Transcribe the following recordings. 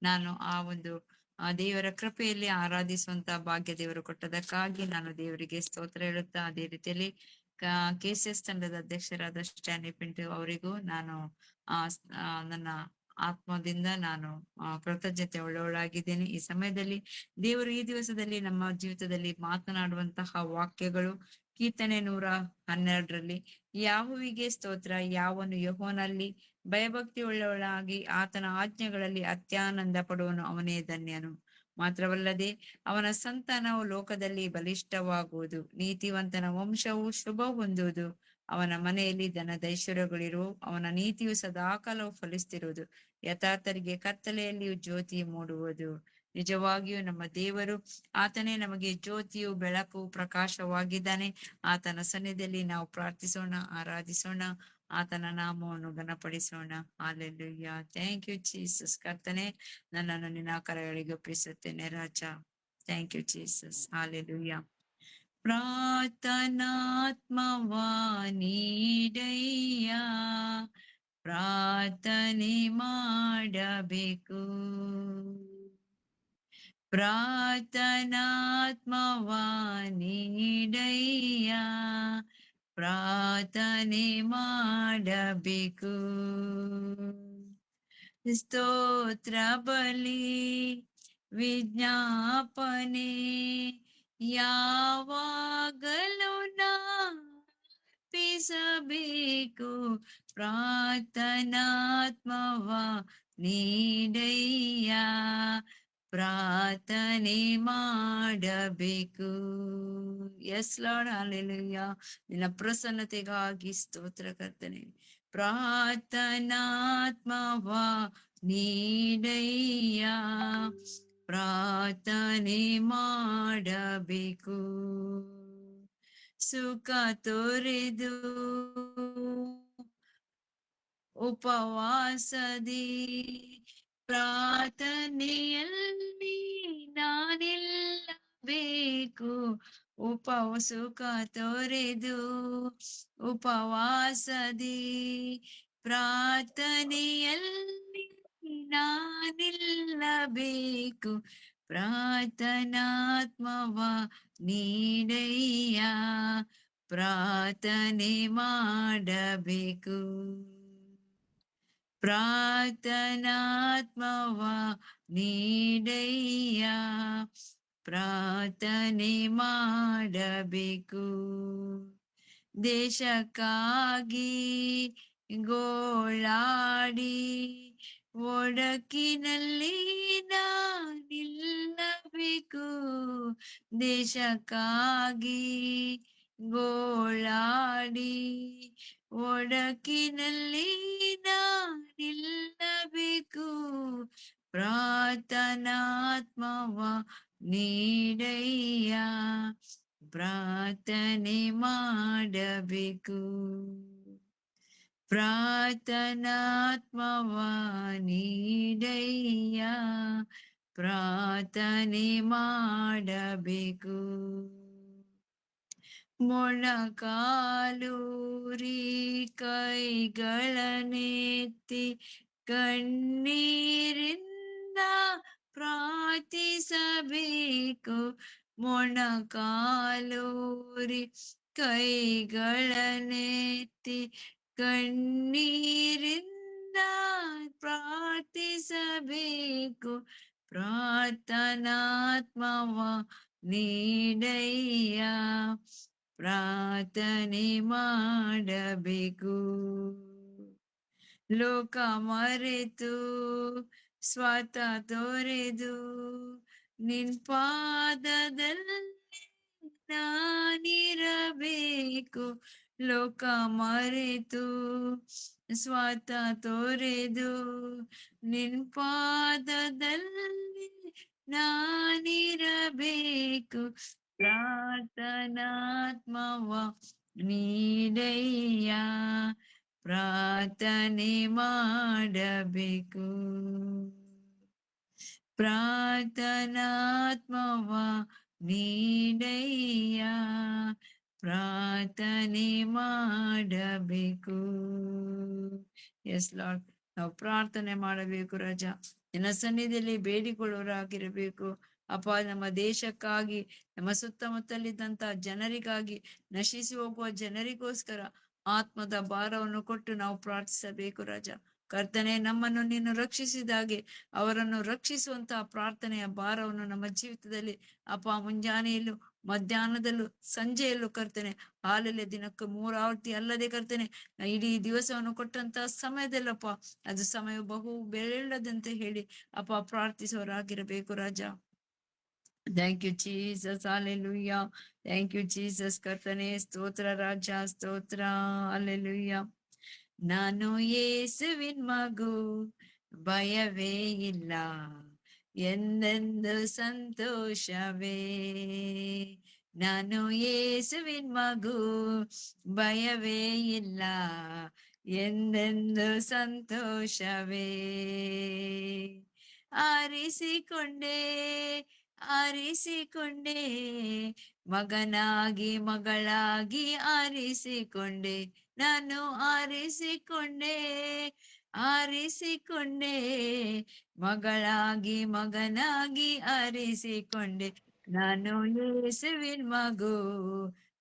ನಾನು ಆ ಒಂದು ದೇವರ ಕೃಪೆಯಲ್ಲಿ ಆರಾಧಿಸುವಂತ ಭಾಗ್ಯ ದೇವರು ಕೊಟ್ಟದಕ್ಕಾಗಿ ನಾನು ದೇವರಿಗೆ ಸ್ತೋತ್ರ ಹೇಳುತ್ತಾ, ಅದೇ ರೀತಿಯಲ್ಲಿ KCS ತಂಡದ ಅಧ್ಯಕ್ಷರಾದ ಸ್ಟ್ಯಾನಿ ಪಿಂಟು ಅವರಿಗೂ ನಾನು ನನ್ನ ಆತ್ಮದಿಂದ ನಾನು ಕೃತಜ್ಞತೆ ಉಳ್ಳವಳಾಗಿದ್ದೇನೆ. ಈ ಸಮಯದಲ್ಲಿ ದೇವರು ಈ ದಿವಸದಲ್ಲಿ ನಮ್ಮ ಜೀವಿತದಲ್ಲಿ ಮಾತನಾಡುವಂತಹ ವಾಕ್ಯಗಳು ಕೀರ್ತನೆ 112ರಲ್ಲಿ, ಯಾಹುವಿಗೆ ಸ್ತೋತ್ರ, ಯಾವನು ಯೆಹೋವನಲ್ಲಿ ಭಯಭಕ್ತಿ ಉಳ್ಳವಳಾಗಿ ಆತನ ಆಜ್ಞೆಗಳಲ್ಲಿ ಅತ್ಯಾನಂದ ಪಡುವನು, ಅವನೇ ಧನ್ಯನು. ಮಾತ್ರವಲ್ಲದೆ ಅವನ ಸಂತಾನವು ಲೋಕದಲ್ಲಿ ಬಲಿಷ್ಠವಾಗುವುದು, ನೀತಿವಂತನ ವಂಶವು ಶುಭ ಹೊಂದುವುದು. ಅವನ ಮನೆಯಲ್ಲಿ ಧನದೈಶ್ವರ್ಯಗಳಿರುವು, ಅವನ ನೀತಿಯು ಸದಾಕಾಲವು ಫಲಿಸ್ತಿರುವುದು. ಯಥಾರ್ಥರಿಗೆ ಕತ್ತಲೆಯಲ್ಲಿಯೂ ಜ್ಯೋತಿ ಮೂಡುವುದು. ನಿಜವಾಗಿಯೂ ನಮ್ಮ ದೇವರು, ಆತನೇ ನಮಗೆ ಜ್ಯೋತಿಯು, ಬೆಳಕು, ಪ್ರಕಾಶವಾಗಿದ್ದಾನೆ. ಆತನ ಸನ್ನಿಧಿಯಲ್ಲಿ ನಾವು ಪ್ರಾರ್ಥಿಸೋಣ, ಆರಾಧಿಸೋಣ, ಆತನ ನಾಮವನ್ನು ಘನಪಡಿಸೋಣ. ಹಾಲೆಲೂಯಾ. Thank you Jesus. ಕರ್ತನೆ, ನನ್ನನ್ನು ನಿನ್ನ ಕರಗಳಿಗೆ ಒಪ್ಪಿಸುತ್ತೇನೆ ರಾಜ. Thank you Jesus. ಹಾಲೆಲೂಯಾ. ಪ್ರಾರ್ಥನಾತ್ಮವಾ ನೀಡಯ್ಯ, ಪ್ರಾರ್ಥನೆ ಮಾಡಬೇಕು. ಪ್ರಾರ್ಥನಾತ್ಮವಾ ನೀಡಯ್ಯ, ಪ್ರಾರ್ಥನೆ ಮಾಡಬೇಕು. ಸ್ತೋತ್ರ ಬಲಿ ವಿಜ್ಞಾಪನೆ ಯಾವಾಗಲೂ ಅರ್ಪಿಸಬೇಕು. ಪ್ರಾರ್ಥನಾತ್ಮವಾ ನೀಡಯ್ಯ, ಪ್ರಾರ್ಥನೆ ಮಾಡಬೇಕು. S lord, hallelujah. ನಿನ್ನ ಪ್ರಸನ್ನತೆಗಾಗಿ ಸ್ತೋತ್ರ ಕರ್ತನೆ. ಪ್ರಾರ್ಥನಾತ್ಮವಾ ನೀಡಯ್ಯ, ಪ್ರಾರ್ಥನೆ ಮಾಡಬೇಕು. ಸುಖ ತೊರೆದು ಉಪವಾಸದಿ ಪ್ರಾರ್ಥನೆಯಲ್ಲಿ ನಾನಿಲ್ಲಬೇಕು. ಸುಖ ತೊರೆದು ಉಪವಾಸದಿ ಪ್ರಾರ್ಥನೆಯಲ್ಲಿ ನಾನಿಲ್ಲಬೇಕು. ಪ್ರಾರ್ಥನಾತ್ಮವಾ ನೀಡಯ್ಯ, ಪ್ರಾರ್ಥನೆ ಮಾಡಬೇಕು. ಪ್ರಾರ್ಥನಾತ್ಮವಾ ನೀಡಯ್ಯ, ಪ್ರಾರ್ಥನೆ ಮಾಡಬೇಕು. ದೇಶಕ್ಕಾಗಿ ಗೋಳಾಡಿ ಒಡಕಿನಲ್ಲಿ ನಿಲ್ಲಬೇಕು. ದೇಶಕ್ಕಾಗಿ ಗೋಳಾಡಿ ಒಡಕಿನಲ್ಲಿ ನಿಲ್ಲಬೇಕು. ಪ್ರಾರ್ಥನಾತ್ಮವಾ ನೀಡಯ್ಯ, ಪ್ರಾರ್ಥನೆ ಮಾಡಬೇಕು. ಪ್ರಾರ್ಥನಾತ್ಮವಾ ನೀಡಯ್ಯ, ಪ್ರಾರ್ಥನೆ ಮಾಡಬೇಕು. ಮೊಣಕಾಲೂರಿ ಕೈಗಳನ್ನೆತ್ತಿ ಕಣ್ಣೀರಿಂದ ಪ್ರಾರ್ಥಿಸಬೇಕು. ಮೊಣಕಾಲೂರಿ ಕೈಗಳನ್ನೆತ್ತಿ ಕಣ್ಣೀರಿಂದ ಪ್ರಾರ್ಥಿಸಬೇಕು. ಪ್ರಾರ್ಥನಾತ್ಮವಾ ನೀಡಯ್ಯ, ಪ್ರಾರ್ಥನೆ ಮಾಡಬೇಕು. ಲೋಕ ಮರೆತು ಸ್ವತ ತೊರೆದು ನಿನ್ ಪಾದದಲ್ಲಿ ನಾನಿರಬೇಕು. ಲೋಕ ಮರೆತು ಸ್ವತ ತೊರೆದು ನಿನ್ ಪಾದದಲ್ಲಿ ನಾನಿರಬೇಕು. ಪ್ರಾರ್ಥನಾತ್ಮವಾ ನೀಡಯ್ಯ, ಪ್ರಾರ್ಥನೆ ಮಾಡಬೇಕು. ಪ್ರಾರ್ಥನಾತ್ಮವಾ ನೀಡಯ್ಯ, ಪ್ರಾರ್ಥನೆ ಮಾಡಬೇಕು. ಎಸ್ ಲಾರ್ಡ್, ನಾವು ಪ್ರಾರ್ಥನೆ ಮಾಡಬೇಕು ರಾಜ. ನಿನ್ನ ಸನ್ನಿಧಿಯಲ್ಲಿ ಬೇಡಿಕೊಳ್ಳುವರಾಗಿರಬೇಕು. ಅಪ್ಪ, ನಮ್ಮ ದೇಶಕ್ಕಾಗಿ, ನಮ್ಮ ಸುತ್ತಮುತ್ತಲಿದ್ದಂತ ಜನರಿಗಾಗಿ, ನಶಿಸಿ ಹೋಗುವ ಜನರಿಗೋಸ್ಕರ ಆತ್ಮದ ಭಾರವನ್ನು ಕೊಟ್ಟು ನಾವು ಪ್ರಾರ್ಥಿಸಬೇಕು ರಾಜ. ಕರ್ತನೆ, ನಮ್ಮನ್ನು ನೀನು ರಕ್ಷಿಸಿದಾಗೆ ಅವರನ್ನು ರಕ್ಷಿಸುವಂತಹ ಪ್ರಾರ್ಥನೆಯ ಭಾರವನ್ನು ನಮ್ಮ ಜೀವಿತದಲ್ಲಿ ಅಪ್ಪ, ಮುಂಜಾನೆಯಲ್ಲೂ ಮಧ್ಯಾಹ್ನದಲ್ಲೂ ಸಂಜೆಯಲ್ಲೂ ಕರ್ತನೆ, ಹಾಲಲ್ಲೇ ದಿನಕ್ಕೆ 3 ಆವರ್ತಿ ಅಲ್ಲದೆ ಕರ್ತನೆ, ಇಡೀ ದಿವಸವನ್ನು ಕೊಟ್ಟಂತ ಸಮಯದಲ್ಲಪ್ಪ, ಅದು ಸಮಯ ಬಹು ಬೆಳ್ಳದಂತೆ ಹೇಳಿ ಅಪ್ಪ ಪ್ರಾರ್ಥಿಸುವರಾಗಿರಬೇಕು ರಾಜ. Thank you Jesus, hallelujah. Thank you Jesus. ಕರ್ತನೆ ಸ್ತೋತ್ರ ರಾಜ, ಸ್ತೋತ್ರ, ಹಾಲೆಲೂಯಾ. ನಾನು ಯೇಸುವಿನ್ ಮಗು, ಭಯವೇ ಇಲ್ಲ, ಎಂದೆಂದು ಸಂತೋಷವೇ. ನಾನು ಯೇಸುವಿನ್ ಮಗು, ಭಯವೇ ಇಲ್ಲ, ಎಂದೆಂದು ಸಂತೋಷವೇ. ಆರಿಸಿಕೊಂಡೆ ಆರಿಸಿಕೊಂಡೆ, ಮಗನಾಗಿ ಮಗಳಾಗಿ ಆರಿಸಿಕೊಂಡೆ, ನಾನು ಆರಿಸಿಕೊಂಡೆ ಆರಿಸಿಕೊಂಡೆ, ಮಗಳಾಗಿ ಮಗನಾಗಿ ಆರಿಸಿಕೊಂಡೆ. ನಾನು ಯೇಸುವಿನ್ ಮಗು,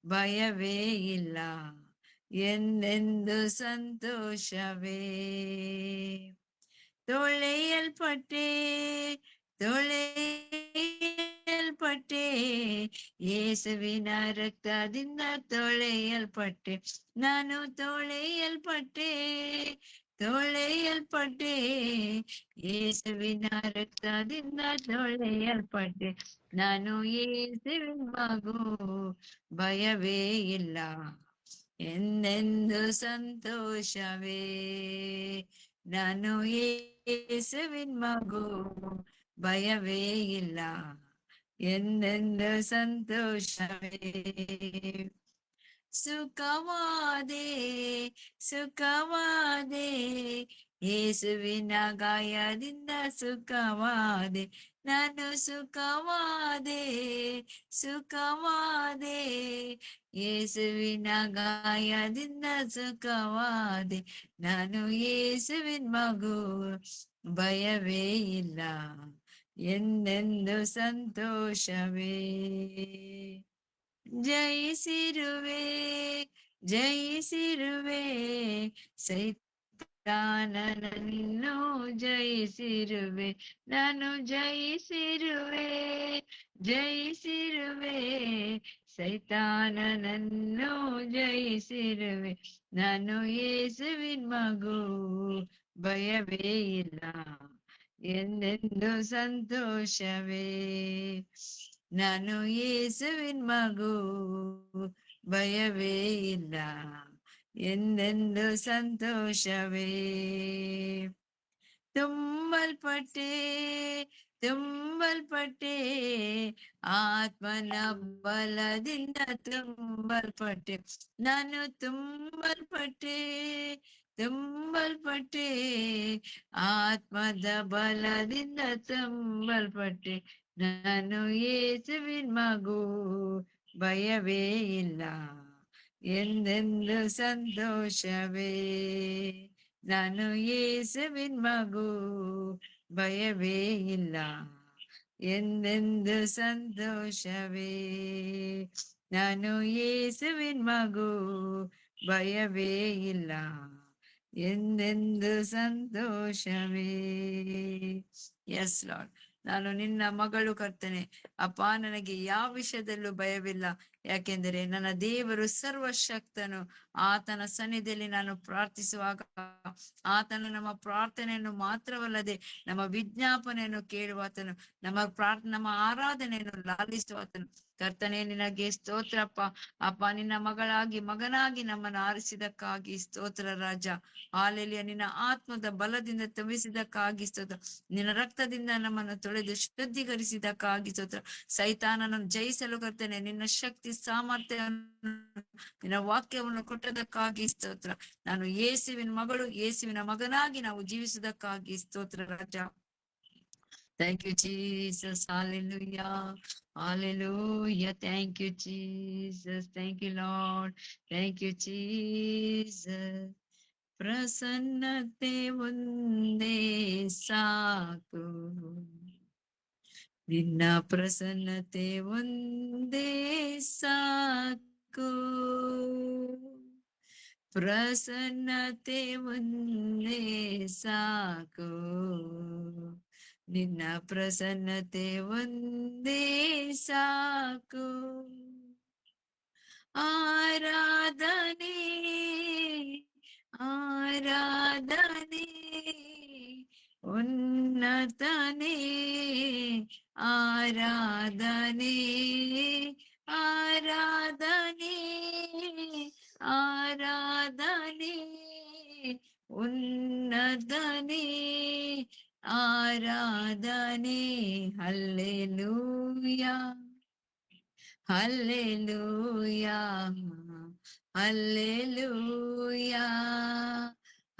ಭಯವೇ ಇಲ್ಲ, ಎಂದೆಂದು ಸಂತೋಷವೇ. ತೊಳೆಯಲ್ಪಟ್ಟೆ ತೊಳೆಯಲ್ಪಟ್ಟೆ, ಯೇಸುವಿನ ರಕ್ತದಿಂದ ತೊಳೆಯಲ್ಪಟ್ಟೆ, ನಾನು ತೊಳೆಯಲ್ಪಟ್ಟೆ ತೊಳೆಯಲ್ಪಟ್ಟೆ, ಯೇಸುವಿನ ರಕ್ತದಿಂದ ತೊಳೆಯಲ್ಪಟ್ಟೆ. ನಾನು ಯೇಸುವಿನ ಮಗು, ಭಯವೇ ಇಲ್ಲ, ಎಂದೆಂದು ಸಂತೋಷವೇ. ನಾನು ಯೇಸುವಿನ ಮಗು, ಭಯವೇ ಇಲ್ಲ, ಎಂದೆಂದು ಸಂತೋಷವೇ. ಸುಖವಾದೆ ಸುಖವಾದೆ, ಯೇಸುವಿನ ಗಾಯದಿಂದ ಸುಖವಾದೆ, ನಾನು ಸುಖವಾದೆ ಸುಖವಾದೆ, ಯೇಸುವಿನ ಗಾಯದಿಂದ ಸುಖವಾದೆ. ನಾನು ಯೇಸುವಿನ ಮಗು, ಭಯವೇ ಇಲ್ಲ, ಎಂದೆಂದು ಸಂತೋಷವೇ. ಜಯಿಸಿರುವೆ ಜಯಿಸಿರುವೆ, ಸೈತಾನನನ್ನು ಜಯಿಸಿರುವೆ, ನಾನು ಜಯಿಸಿರುವೆ ಜಯಿಸಿರುವೆ, ಸೈತಾನನನ್ನು ಜಯಿಸಿರುವೆ. ನಾನು ಯೇಸುವಿನ ಮಗು, ಭಯವೇ ಇಲ್ಲ, ಎಂದೆಂದು ಸಂತೋಷವೇ. ನಾನು ಯೇಸುವಿನ ಮಗು, ಭಯವೇ ಇಲ್ಲ, ಎಂದೆಂದು ಸಂತೋಷವೇ. ತುಂಬಲ್ಪಟ್ಟೆ ತುಂಬಲ್ಪಟ್ಟೆ, ಆತ್ಮನ ಬಲದಿಂದ ತುಂಬಲ್ಪಟ್ಟೆ, ನಾನು ತುಂಬಲ್ಪಟ್ಟೆ ತುಂಬಲ್ಪಟ್ಟೆ, ಆತ್ಮದ ಬಲದಿಂದ ತುಂಬಲ್ಪಟ್ಟೆ. ನಾನು ಯೇಸುವಿನ ಮಗು, ಭಯವೇ ಇಲ್ಲ, ಎಂದೆಂದು ಸಂತೋಷವೇ. ನಾನು ಯೇಸುವಿನ ಮಗು, ಭಯವೇ ಇಲ್ಲ, ಎಂದೆಂದು ಸಂತೋಷವೇ. ನಾನು ಯೇಸುವಿನ ಮಗು, ಭಯವೇ ಇಲ್ಲ, ಎಂದೆಂದು ಸಂತೋಷವೇ. ಎಸ್ ಲಾರ್ಡ್, ನಾನು ನಿನ್ನ ಮಗಳು ಕರ್ತನೆ. ಅಪ್ಪ, ನನಗೆ ಯಾವ ವಿಷಯದಲ್ಲೂ ಭಯವಿಲ್ಲ, ಯಾಕೆಂದರೆ ನನ್ನ ದೇವರು ಸರ್ವಶಕ್ತನು. ಆತನ ಸನ್ನಿಧಿಯಲ್ಲಿ ನಾನು ಪ್ರಾರ್ಥಿಸುವಾಗ ಆತನು ನಮ್ಮ ಪ್ರಾರ್ಥನೆಯನ್ನು ಮಾತ್ರವಲ್ಲದೆ ನಮ್ಮ ವಿಜ್ಞಾಪನೆಯನ್ನು ಕೇಳುವಾತನು, ನಮ್ಮ ಆರಾಧನೆಯನ್ನು ಲಾಲಿಸುವಾತನು. ಕರ್ತನೆ, ನಿನಗೆ ಸ್ತೋತ್ರಪ್ಪ. ಅಪ್ಪ, ನಿನ್ನ ಮಗಳಾಗಿ ಮಗನಾಗಿ ನಮ್ಮನ್ನು ಆರಿಸಿದಕ್ಕಾಗಿ ಸ್ತೋತ್ರ ರಾಜ. ಹಾಲೆಲೂಯ. ನಿನ್ನ ಆತ್ಮದ ಬಲದಿಂದ ತುಂಬಿಸಿದಕ್ಕಾಗಿ ಸ್ತೋತ್ರ. ನಿನ್ನ ರಕ್ತದಿಂದ ನಮ್ಮನ್ನು ತೊಳೆದು ಶುದ್ಧೀಕರಿಸಿದಕ್ಕಾಗಿ ಸ್ತೋತ್ರ. ಸೈತಾನನನ್ನು ಜಯಿಸಲು ಕರ್ತನೆ, ನಿನ್ನ ಶಕ್ತಿ ಸಾಮರ್ಥ್ಯ, ನಿನ್ನ ವಾಕ್ಯವನ್ನು ಕೊಟ್ಟದಕ್ಕಾಗಿ ಸ್ತೋತ್ರ. ನಾನು ಯೇಸುವಿನ ಮಗಳು, ಯೇಸುವಿನ ಮಗನಾಗಿ ನಾವು ಜೀವಿಸುವುದಕ್ಕಾಗಿ ಸ್ತೋತ್ರ ರಾಜ. Thank you, Jesus. Hallelujah. Hallelujah. Thank you, Jesus. Thank you, Lord. Thank you, Jesus. ಪ್ರಸನ್ನತೆ ಒಂದೇ ಸಾಕು, ನಿನ್ನ ಪ್ರಸನ್ನತೆ ಒಂದೇ ಸಾಕು, ಪ್ರಸನ್ನತೆ ಒಂದೇ ಸಾಕು, ನಿನ್ನ ಪ್ರಸನ್ನತೆ ಒಂದೇ ಸಾಕು. ಆರಾಧನೆ ಆರಾಧನೆ ಉನ್ನತನೇ, ಆರಾಧನೆ ಆರಾಧನೆ ಆರಾಧನೆ ಉನ್ನತನೇ, ಆರಾಧನೆ. Hallelujah hallelujah hallelujah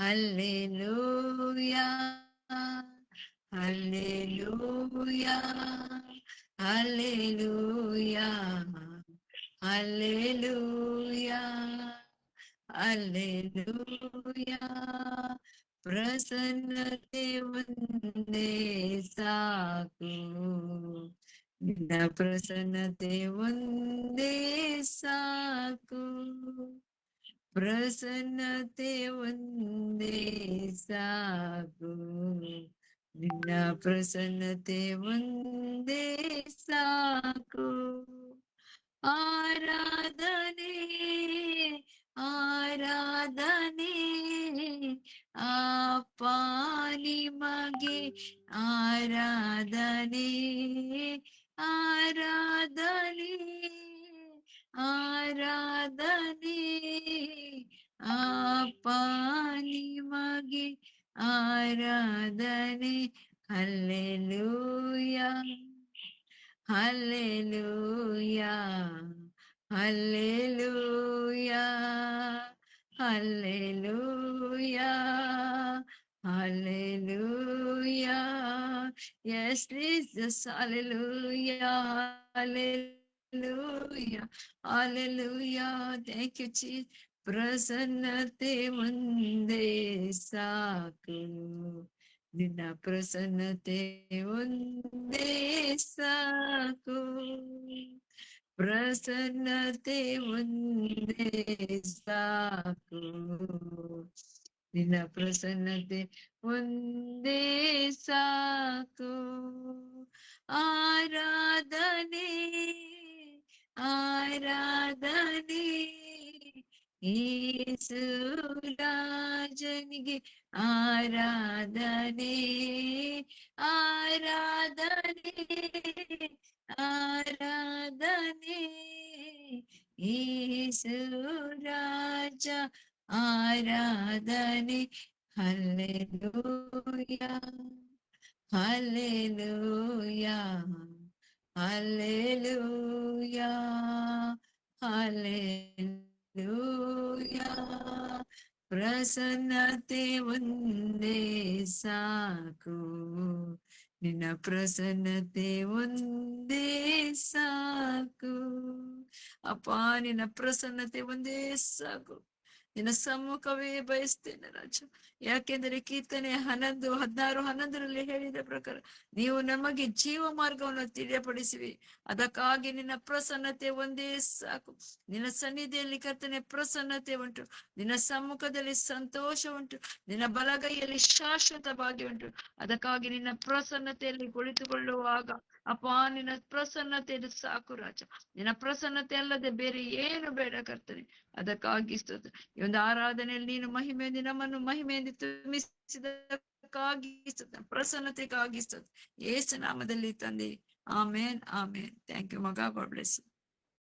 hallelujah hallelujah hallelujah hallelujah hallelujah. ಪ್ರಸನ್ನತೆ ಒಂದೇ ಸಾಕು, ನಿನ್ನ ಪ್ರಸನ್ನತೆ ಒಂದೇ ಸಾಕು, ಪ್ರಸನ್ನತೆ ಒಂದೇ ಸಾಕು, ನಿನ್ನ ಪ್ರಸನ್ನತೆ ಒಂದೇ ಸಾಕು. ಆರಾಧನೆ ಆರಾಧನೆ ಅಪ್ಪ ನಿಮಗೆ, ಆರಾಧನೆ ಆರಾಧನೆ ಆರಾಧನೆ ಅಪ್ಪ ನಿಮಗೆ, ಆರಾಧನೆ. Hallelujah hallelujah hallelujah hallelujah hallelujah. Yes, Jesus, hallelujah, hallelujah, hallelujah. Thank you, Jesus. ಪ್ರಸನ್ನತೆ ಒಂದೇ ಸಾಕು, ನಿನ್ನ ಪ್ರಸನ್ನತೆ ಒಂದೇ ಸಾಕು, ಪ್ರಸನ್ನತೆ ಒಂದೇ ಸಾಕು, ನಿನ್ನ ಪ್ರಸನ್ನತೆ ಒಂದೇ ಸಾಕು. ಆರಾಧನೆ ಆರಾಧನೆ ಯೇಸು ರಾಜನಿಗೆ, ಆರಾಧನೆ ಆರಾಧನೆ ಆರಾಧನೆ ಯೇಸು ರಾಜ, ಆರಾಧನೆ. Hallelujah hallelujah hallelujah hallelujah. ಪ್ರಸನ್ನತೆ ಒಂದೇ ಸಾಕು, ನಿನ್ನ ಪ್ರಸನ್ನತೆ ಒಂದೇ ಸಾಕು. ಅಪ್ಪ, ನಿನ್ನ ಪ್ರಸನ್ನತೆ ಒಂದೇ ಸಾಕು, ನಿನ್ನ ಸಮ್ಮುಖವೇ ಬಯಸ್ತೇನೆ ರಾಜ. ಯಾಕೆಂದರೆ ಕೀರ್ತನೆ 16:11 ಹೇಳಿದ ಪ್ರಕಾರ ನೀವು ನಮಗೆ ಜೀವ ಮಾರ್ಗವನ್ನು ತಿಳಿಯಪಡಿಸಿವಿ, ಅದಕ್ಕಾಗಿ ನಿನ್ನ ಪ್ರಸನ್ನತೆ ಒಂದೇ ಸಾಕು. ನಿನ್ನ ಸನ್ನಿಧಿಯಲ್ಲಿ ಕರ್ತನೆ ಪ್ರಸನ್ನತೆ ಉಂಟು, ನಿನ್ನ ಸಮ್ಮುಖದಲ್ಲಿ ಸಂತೋಷ ಉಂಟು, ನಿನ್ನ ಬಲಗೈಯಲ್ಲಿ ಶಾಶ್ವತ ಭಾಗ್ಯ ಉಂಟು. ಅದಕ್ಕಾಗಿ ನಿನ್ನ ಪ್ರಸನ್ನತೆಯಲ್ಲಿ ಕುಳಿತುಕೊಳ್ಳುವಾಗ ಅಪ್ಪ, ನಿನ್ನ ಪ್ರಸನ್ನತೆ ಸಾಕು ರಾಜ. ನಿನ್ನ ಪ್ರಸನ್ನತೆ ಅಲ್ಲದೆ ಬೇರೆ ಏನು ಬೇಡ ಕರ್ತನೆ. ಅದಕ್ಕಾಗಿ ಸ್ತೋತ್ರ. ಈ ಒಂದು ಆರಾಧನೆಯಲ್ಲಿ ನೀನು ಮಹಿಮೆಯಿಂದ ನಮ್ಮನ್ನು ಮಹಿಮೆಯಿಂದ ತುಂಬಿಸಿದಕ್ಕಾಗಿ ಪ್ರಸನ್ನತೆಗಾಗಿ ಸ್ತೋತ್ರ. ಯೇಸು ನಾಮದಲ್ಲಿ ತಂದೆ, ಆಮೇನ್ ಆಮೇನ್. ಥ್ಯಾಂಕ್ ಯು ಮಗ. God bless you.